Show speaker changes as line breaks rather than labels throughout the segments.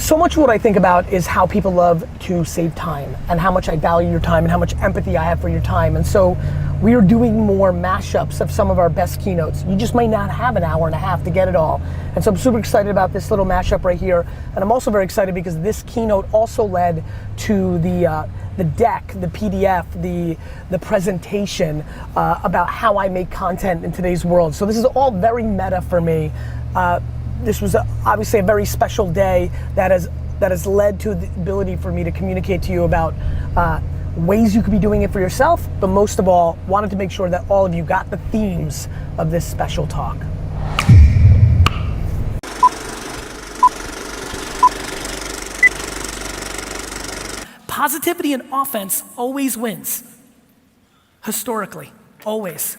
So much of what I think about is how people love to save time and how much I value your time and how much empathy I have for your time. And so we are doing more mashups of some of our best keynotes. You just might not have an hour and a half to get it all. And so I'm super excited about this little mashup right here. And I'm also very excited because this keynote also led to the deck, the PDF, the presentation about how I make content in today's world. So this is all very meta for me. This was obviously a very special day that has led to the ability for me to communicate to you about ways you could be doing it for yourself, but most of all, wanted to make sure that all of you got the themes of this special talk. Positivity and offense always wins. Historically, always.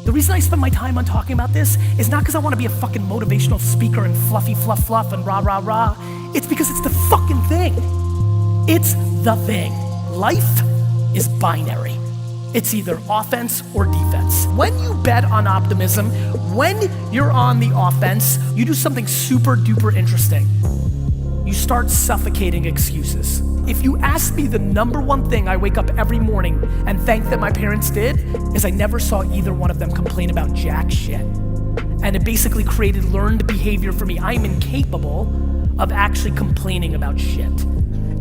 The reason I spend my time on talking about this is not because I want to be a fucking motivational speaker and fluffy fluff and rah rah rah. It's because it's the fucking thing. It's the thing. Life is binary. It's either offense or defense. When you bet on optimism, when you're on the offense, you do something super duper interesting. You start suffocating excuses. If you ask me the number one thing I wake up every morning and thank that my parents did, is I never saw either one of them complain about jack shit. And it basically created learned behavior for me. I'm incapable of actually complaining about shit.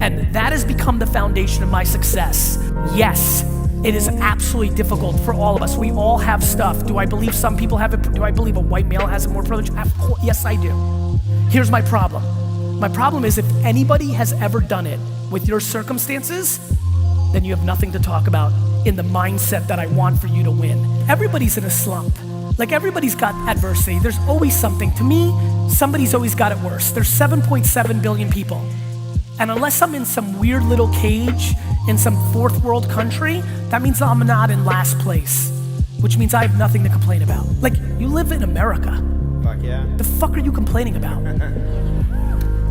And that has become the foundation of my success. Yes, it is absolutely difficult for all of us. We all have stuff. Do I believe some people have it? Do I believe a white male has it more privileged? Yes, I do. Here's my problem. My problem is if anybody has ever done it with your circumstances, then you have nothing to talk about in the mindset that I want for you to win. Everybody's in a slump. Like everybody's got adversity. There's always something. To me, somebody's always got it worse. There's 7.7 billion people. And unless I'm in some weird little cage in some fourth world country, that means I'm not in last place, which means I have nothing to complain about. Like, you live in America.
Fuck yeah.
The fuck are you complaining about?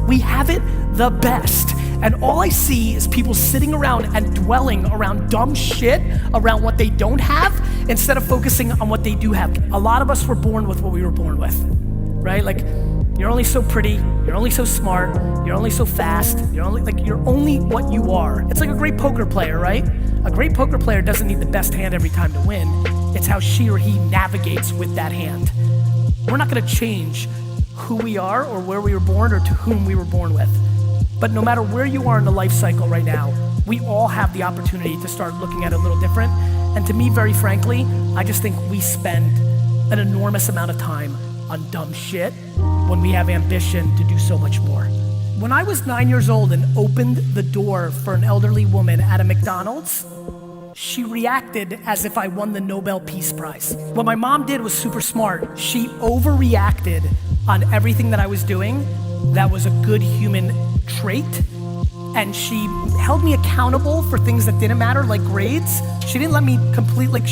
We have it the best. And all I see is people sitting around and dwelling around dumb shit around what they don't have instead of focusing on what they do have. A lot of us were born with what we were born with, right? Like, you're only so pretty, you're only so smart, you're only so fast, you're only what you are. It's like a great poker player, right? A great poker player doesn't need the best hand every time to win. It's how she or he navigates with that hand. We're not gonna change who we are or where we were born or to whom we were born with. But no matter where you are in the life cycle right now, we all have the opportunity to start looking at it a little different. And to me, very frankly, I just think we spend an enormous amount of time on dumb shit when we have ambition to do so much more. When I was 9 years old and opened the door for an elderly woman at a McDonald's, she reacted as if I won the Nobel Peace Prize. What my mom did was super smart. She overreacted on everything that I was doing that was a good human trait, and she held me accountable for things that didn't matter, like grades. She didn't let me complete, like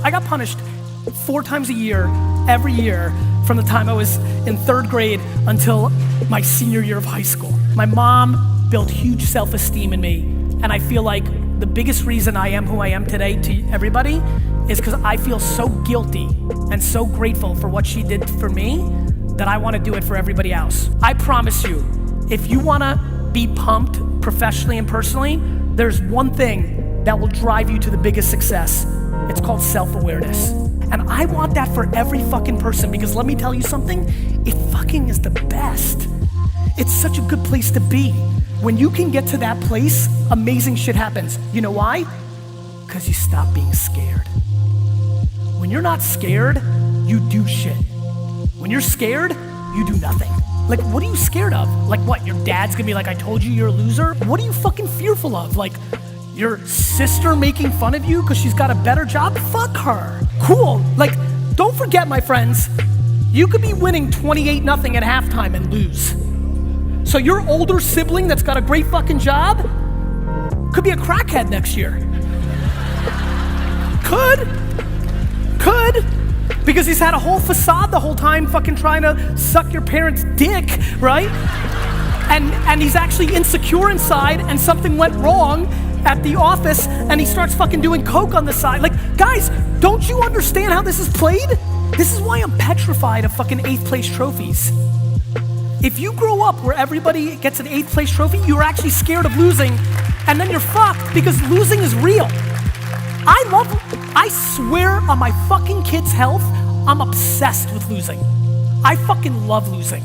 I got punished 4 times a year, every year, from the time I was in 3rd grade until my senior year of high school. My mom built huge self-esteem in me, and I feel like the biggest reason I am who I am today to everybody is because I feel so guilty and so grateful for what she did for me that I want to do it for everybody else. I promise you, if you want to be pumped professionally and personally, there's one thing that will drive you to the biggest success. It's called self-awareness. And I want that for every fucking person, because let me tell you something, it fucking is the best. It's such a good place to be. When you can get to that place, amazing shit happens. You know why? Because you stop being scared. When you're not scared, you do shit. When you're scared, you do nothing. Like, what are you scared of? Like what, your dad's gonna be like, I told you you're a loser? What are you fucking fearful of? Like, your sister making fun of you because she's got a better job? Fuck her. Cool. Like, don't forget, my friends, you could be winning 28-0 at halftime and lose. So your older sibling that's got a great fucking job could be a crackhead next year. Could. Because he's had a whole facade the whole time fucking trying to suck your parents' dick, right? And he's actually insecure inside and something went wrong at the office and he starts fucking doing coke on the side. Like, guys, don't you understand how this is played? This is why I'm petrified of fucking 8th place trophies. If you grow up where everybody gets an 8th place trophy, you're actually scared of losing, and then you're fucked because losing is real. I swear on my fucking kid's health, I'm obsessed with losing. I fucking love losing.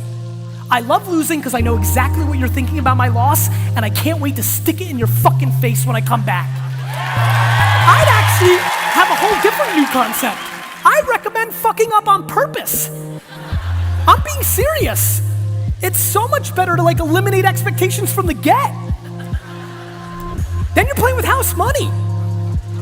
I love losing because I know exactly what you're thinking about my loss, and I can't wait to stick it in your fucking face when I come back. I'd actually have a whole different new concept. I recommend fucking up on purpose. I'm being serious. It's so much better to like eliminate expectations from the get. Then you're playing with house money.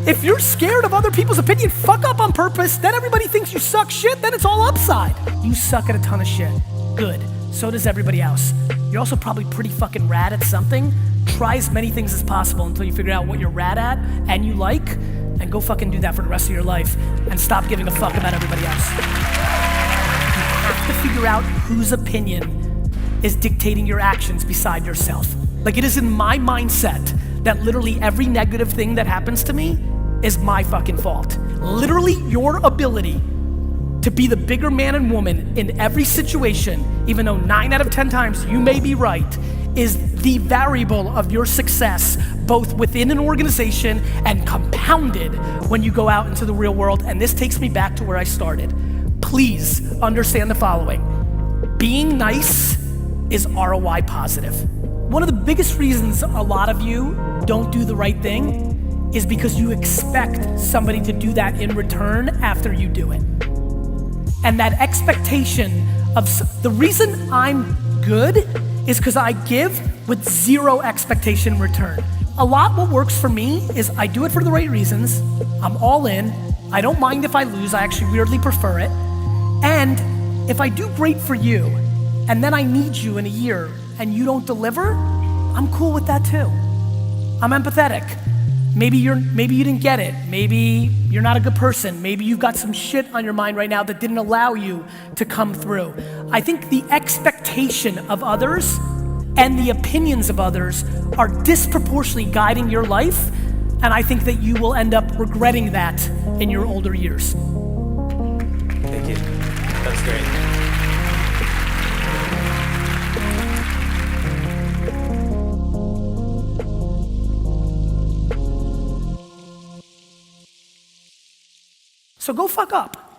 If you're scared of other people's opinion, fuck up on purpose, then everybody thinks you suck shit, then it's all upside. You suck at a ton of shit. Good. So does everybody else. You're also probably pretty fucking rad at something. Try as many things as possible until you figure out what you're rad at and you like, and go fucking do that for the rest of your life and stop giving a fuck about everybody else. You have to figure out whose opinion is dictating your actions beside yourself. Like, it is in my mindset that literally every negative thing that happens to me is my fucking fault. Literally your ability to be the bigger man and woman in every situation, even though 9 out of 10 times you may be right, is the variable of your success, both within an organization and compounded when you go out into the real world. And this takes me back to where I started. Please understand the following. Being nice is ROI positive. One of the biggest reasons a lot of you don't do the right thing is because you expect somebody to do that in return after you do it. And that expectation of, the reason I'm good is because I give with zero expectation in return. A lot what works for me is I do it for the right reasons, I'm all in, I don't mind if I lose, I actually weirdly prefer it, and if I do great for you, and then I need you in a year and you don't deliver, I'm cool with that too. I'm empathetic. Maybe you didn't get it. Maybe you're not a good person. Maybe you've got some shit on your mind right now that didn't allow you to come through. I think the expectation of others and the opinions of others are disproportionately guiding your life, and I think that you will end up regretting that in your older years.
Thank you. That was great.
So go fuck up.